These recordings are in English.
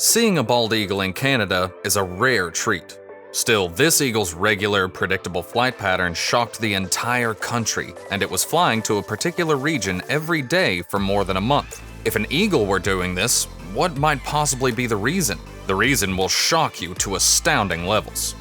Seeing a bald eagle in Canada is a rare treat. Still, this eagle's regular, predictable flight pattern shocked the entire country, and it was flying to a particular region every day for more than a month. If an eagle were doing this, what might possibly be the reason? The reason will shock you to astounding levels.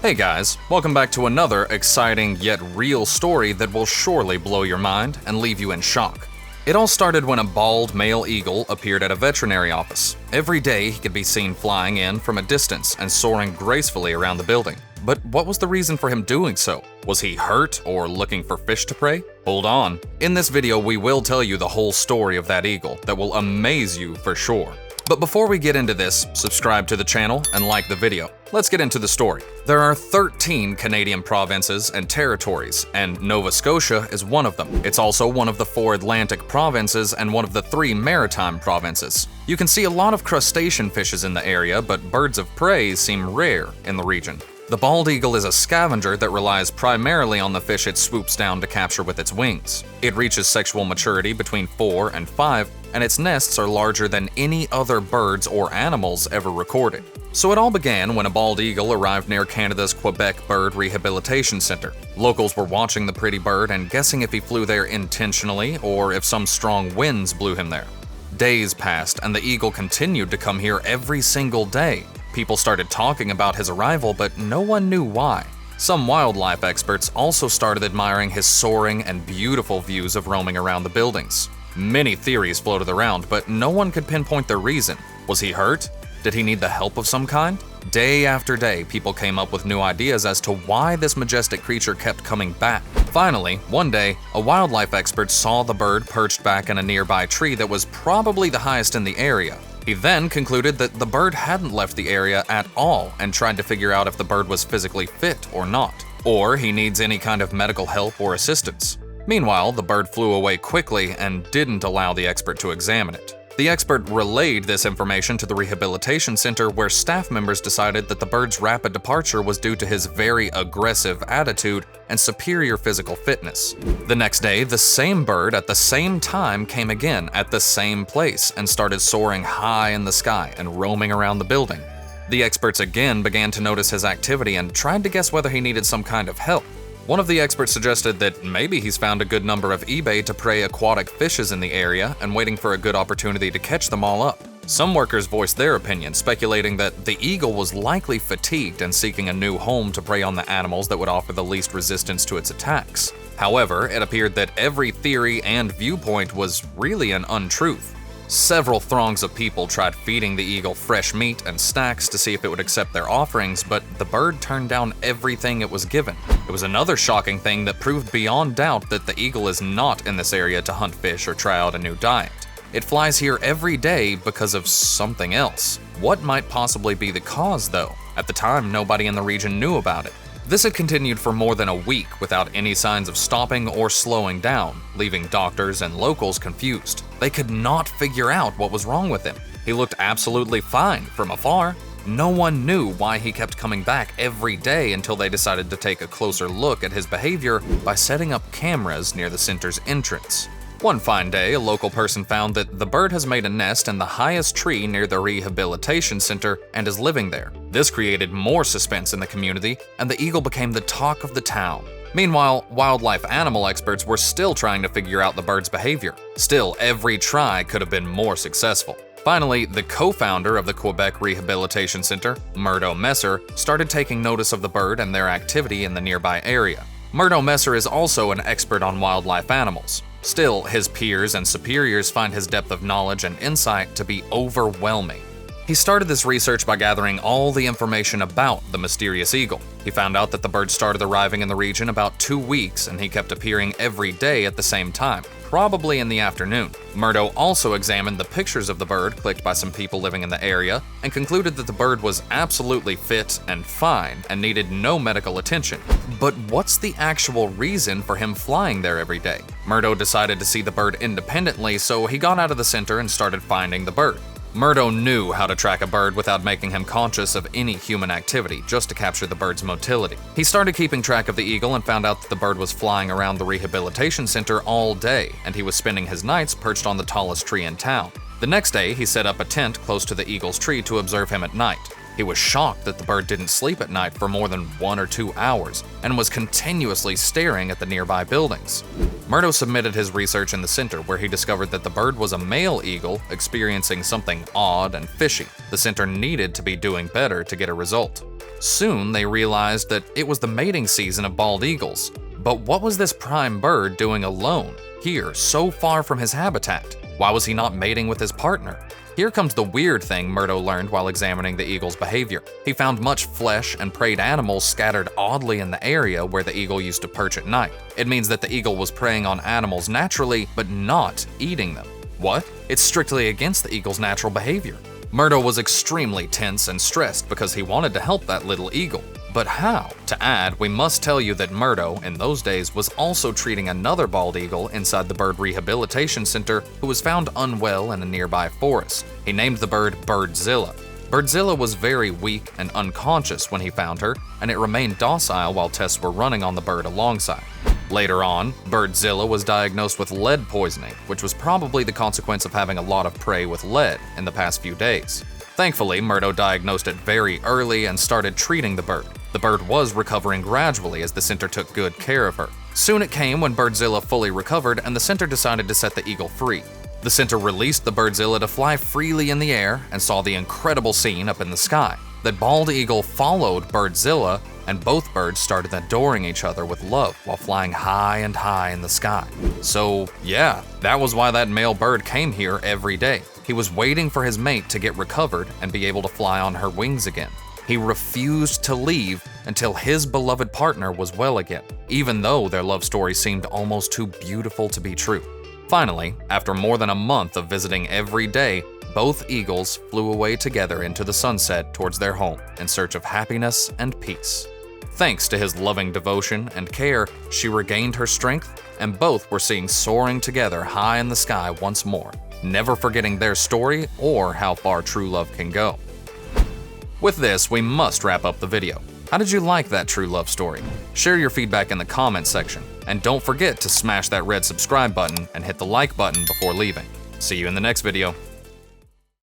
Hey guys, welcome back to another exciting yet real story that will surely blow your mind and leave you in shock. It all started when a bald male eagle appeared at a veterinary office. Every day he could be seen flying in from a distance and soaring gracefully around the building. But what was the reason for him doing so? Was he hurt or looking for fish to prey? Hold on. In this video we will tell you the whole story of that eagle that will amaze you for sure. But before we get into this, subscribe to the channel and like the video. Let's get into the story. There are 13 Canadian provinces and territories, and Nova Scotia is one of them. It's also one of the 4 Atlantic provinces and one of the 3 maritime provinces. You can see a lot of crustacean fishes in the area, but birds of prey seem rare in the region. The bald eagle is a scavenger that relies primarily on the fish it swoops down to capture with its wings. It reaches sexual maturity between 4 and 5, and its nests are larger than any other birds or animals ever recorded. So it all began when a bald eagle arrived near Canada's Quebec Bird Rehabilitation Centre. Locals were watching the pretty bird and guessing if he flew there intentionally or if some strong winds blew him there. Days passed and the eagle continued to come here every single day. People started talking about his arrival, but no one knew why. Some wildlife experts also started admiring his soaring and beautiful views of roaming around the buildings. Many theories floated around, but no one could pinpoint the reason. Was he hurt? Did he need the help of some kind? Day after day, people came up with new ideas as to why this majestic creature kept coming back. Finally, one day, a wildlife expert saw the bird perched back in a nearby tree that was probably the highest in the area. He then concluded that the bird hadn't left the area at all and tried to figure out if the bird was physically fit or not, or he needs any kind of medical help or assistance. Meanwhile, the bird flew away quickly and didn't allow the expert to examine it. The expert relayed this information to the rehabilitation center, where staff members decided that the bird's rapid departure was due to his very aggressive attitude and superior physical fitness. The next day, the same bird at the same time came again at the same place and started soaring high in the sky and roaming around the building. The experts again began to notice his activity and tried to guess whether he needed some kind of help. One of the experts suggested that maybe he's found a good number of eBay to prey aquatic fishes in the area and waiting for a good opportunity to catch them all up. Some workers voiced their opinion, speculating that the eagle was likely fatigued and seeking a new home to prey on the animals that would offer the least resistance to its attacks. However, it appeared that every theory and viewpoint was really an untruth. Several throngs of people tried feeding the eagle fresh meat and snacks to see if it would accept their offerings, but the bird turned down everything it was given. It was another shocking thing that proved beyond doubt that the eagle is not in this area to hunt fish or try out a new diet. It flies here every day because of something else. What might possibly be the cause, though? At the time, nobody in the region knew about it. This had continued for more than a week without any signs of stopping or slowing down, leaving doctors and locals confused. They could not figure out what was wrong with him. He looked absolutely fine from afar. No one knew why he kept coming back every day until they decided to take a closer look at his behavior by setting up cameras near the center's entrance. One fine day, a local person found that the bird has made a nest in the highest tree near the rehabilitation center and is living there. This created more suspense in the community, and the eagle became the talk of the town. Meanwhile, wildlife animal experts were still trying to figure out the bird's behavior. Still, every try could have been more successful. Finally, the co-founder of the Quebec Rehabilitation Center, Murdo Messer, started taking notice of the bird and their activity in the nearby area. Murdo Messer is also an expert on wildlife animals. Still, his peers and superiors find his depth of knowledge and insight to be overwhelming. He started this research by gathering all the information about the mysterious eagle. He found out that the bird started arriving in the region about 2 weeks, and he kept appearing every day at the same time, probably in the afternoon. Murdo also examined the pictures of the bird clicked by some people living in the area and concluded that the bird was absolutely fit and fine and needed no medical attention. But what's the actual reason for him flying there every day? Murdo decided to see the bird independently, so he got out of the center and started finding the bird. Murdo knew how to track a bird without making him conscious of any human activity, just to capture the bird's motility. He started keeping track of the eagle and found out that the bird was flying around the rehabilitation center all day, and he was spending his nights perched on the tallest tree in town. The next day, he set up a tent close to the eagle's tree to observe him at night. He was shocked that the bird didn't sleep at night for more than 1 or 2 hours and was continuously staring at the nearby buildings. Murdo submitted his research in the center, where he discovered that the bird was a male eagle experiencing something odd and fishy. The center needed to be doing better to get a result. Soon, they realized that it was the mating season of bald eagles. But what was this prime bird doing alone, here, so far from his habitat? Why was he not mating with his partner? Here comes the weird thing Murdo learned while examining the eagle's behavior. He found much flesh and preyed animals scattered oddly in the area where the eagle used to perch at night. It means that the eagle was preying on animals naturally, but not eating them. What? It's strictly against the eagle's natural behavior. Murdo was extremely tense and stressed because he wanted to help that little eagle. But how? To add, we must tell you that Murdo, in those days, was also treating another bald eagle inside the bird rehabilitation center who was found unwell in a nearby forest. He named the bird Birdzilla. Birdzilla was very weak and unconscious when he found her, and it remained docile while tests were running on the bird alongside. Later on, Birdzilla was diagnosed with lead poisoning, which was probably the consequence of having a lot of prey with lead in the past few days. Thankfully, Murdo diagnosed it very early and started treating the bird. The bird was recovering gradually as the center took good care of her. Soon it came when Birdzilla fully recovered and the center decided to set the eagle free. The center released the Birdzilla to fly freely in the air and saw the incredible scene up in the sky. The bald eagle followed Birdzilla, and both birds started adoring each other with love while flying high and high in the sky. So yeah, that was why that male bird came here every day. He was waiting for his mate to get recovered and be able to fly on her wings again. He refused to leave until his beloved partner was well again, even though their love story seemed almost too beautiful to be true. Finally, after more than a month of visiting every day, both eagles flew away together into the sunset towards their home in search of happiness and peace. Thanks to his loving devotion and care, she regained her strength, and both were seen soaring together high in the sky once more, never forgetting their story or how far true love can go. With this, we must wrap up the video. How did you like that true love story? Share your feedback in the comments section, and don't forget to smash that red subscribe button and hit the like button before leaving. See you in the next video.